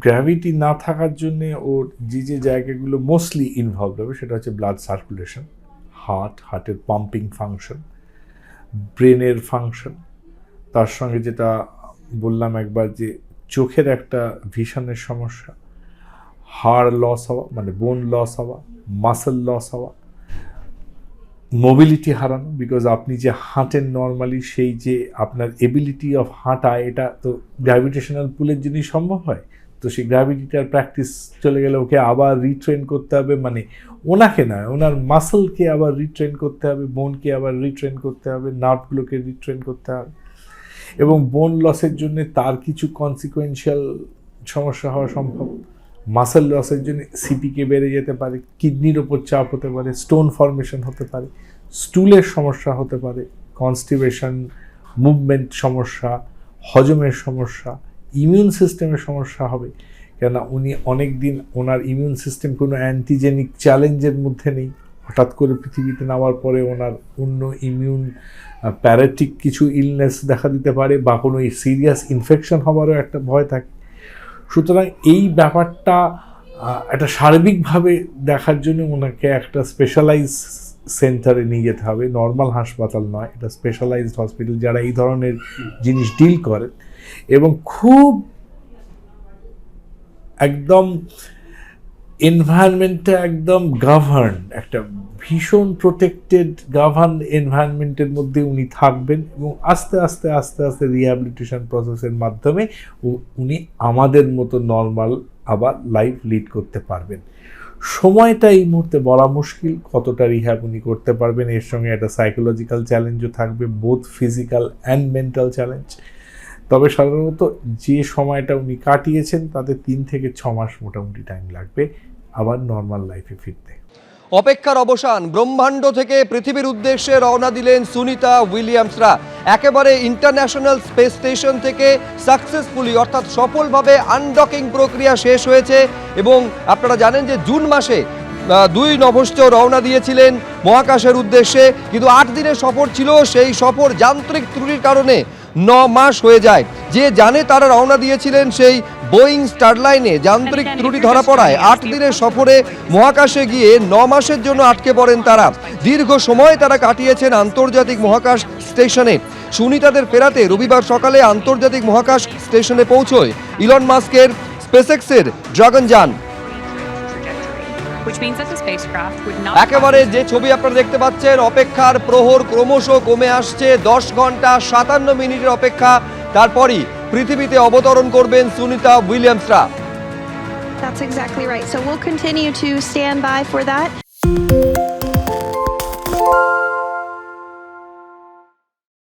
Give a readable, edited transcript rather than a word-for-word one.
Gravity না থাকার জন্যে ওর যে জায়গাগুলো মোস্টলি ইনভলভ হবে সেটা হচ্ছে ব্লাড সার্কুলেশন, হার্টের পাম্পিং ফাংশন, ব্রেনের ফাংশন, তার সঙ্গে যেটা বললাম একবার যে চোখের একটা ভিশনের সমস্যা, হাড় লস হওয়া মানে বোন লস হওয়া, মাসেল লস হওয়া, মোবিলিটি হারানো, বিকজ আপনি যে হাঁটেন নর্মালি সেই যে আপনার এবিলিটি অফ হাঁটা এটা তো গ্র্যাভিটেশনাল পুলের জন্যই সম্ভব হয়। তো সেই গ্র্যাভিটিটার প্র্যাকটিস চলে গেলে ওকে আবার রিট্রেন করতে হবে, মানে ওনাকে নয় ওনার মাসেলকে আবার রিট্রেন করতে হবে, বোনকে আবার রিট্রেন করতে হবে, নার্ভগুলোকে রিট্রেন করতে হবে। এবং বোন লসের জন্য তার কিছু কনসিকুয়েন্সিয়াল সমস্যা হওয়া সম্ভব। মাসেল লসের জন্য সিপিকে বেড়ে যেতে পারে, কিডনির ওপর চাপ হতে পারে, স্টোন ফর্মেশন হতে পারে, স্টুলের সমস্যা হতে পারে, কনস্টিপেশন, মুভমেন্ট সমস্যা, হজমের সমস্যা, ইমিউন সিস্টেমের সমস্যা হবে। কেননা উনি অনেক দিন ওনার ইমিউন সিস্টেম কোনো অ্যান্টিজেনিক চ্যালেঞ্জের মধ্যে নেই। হঠাৎ করে পৃথিবীতে নামার পরে ওনার অন্য ইমিউন প্যারাটিক কিছু ইলনেস দেখা দিতে পারে বা কোনো সিরিয়াস ইনফেকশন হওয়ারও একটা ভয় থাকে। সুতরাং এই ব্যাপারটা একটা সার্বিকভাবে দেখার জন্য ওনাকে একটা স্পেশালাইজ সেন্টারে নিয়ে যেতে হবে, নর্মাল হাসপাতাল নয়, এটা স্পেশালাইজড হসপিটাল যারা এই ধরনের জিনিস ডিল করেন এবং খুব একদম এনভায়রনমেন্টটা একদম গাভার্ন, একটা ভীষণ প্রোটেক্টেড গাভার্ন এনভায়রনমেন্টের মধ্যে উনি থাকবেন এবং আস্তে আস্তে আস্তে আস্তে রিহ্যাবিলিটেশন প্রসেসের মাধ্যমে উনি আমাদের মতো নর্মাল আবার লাইফ লিড করতে পারবেন। সময়টা এই মুহূর্তে বলা মুশকিল কতটা রিহ্যাব উনি করতে পারবেন। এর সঙ্গে একটা সাইকোলজিক্যাল চ্যালেঞ্জও থাকবে, both physical and mental challenge. তবে সাধারণত যে সময়টা উনি কাটিয়েছেন তাতে 3 থেকে 6 মাস মোটামুটি টাইম লাগবে আবার নর্মাল লাইফে ফিরতে। অপেক্ষার অবসান, ব্রহ্মাণ্ড থেকে পৃথিবীর উদ্দেশ্যে রওনা দিলেন সুনিতা উইলিয়ামসরা। একেবারে ইন্টারন্যাশনাল স্পেস স্টেশন থেকে সাকসেসফুলি অর্থাৎ সফলভাবে আনডকিং প্রক্রিয়া শেষ হয়েছে এবং আপনারা জানেন যে জুন মাসে 2 নভশ্চ রওনা দিয়েছিলেন মহাকাশের উদ্দেশ্যে, কিন্তু 8 দিনের সফর ছিল, সেই সফর যান্ত্রিক ত্রুটির কারণে 9 মাস হয়ে যায়। যে জানে তারা রওনা দিয়েছিলেন সেই বোয়িং স্টারলাইনে, যান্ত্রিক ত্রুটি ধরা পড়ায় 8 দিনের সফরে মহাকাশে গিয়ে 9 মাসের জন্য আটকে পড়েন তারা। দীর্ঘ সময় তারা কাটিয়েছেন আন্তর্জাতিক মহাকাশ স্টেশনে। সুনিতাদের ফেরাতে রবিবার সকালে আন্তর্জাতিক মহাকাশ স্টেশনে পৌঁছয় ইলন মাস্কের স্পেসএক্সের ড্রাগন যান। একেবারে যে ছবি আপনারা দেখতে পাচ্ছেন, অপেক্ষার প্রহর ক্রমশ কমে আসছে। 10 ঘন্টা 57 মিনিটের অপেক্ষা, তারপরই পৃথিবীতে অবতরণ করবেন Sunita উইলিয়ামসরা। That's exactly right. So we'll continue to stand by for that.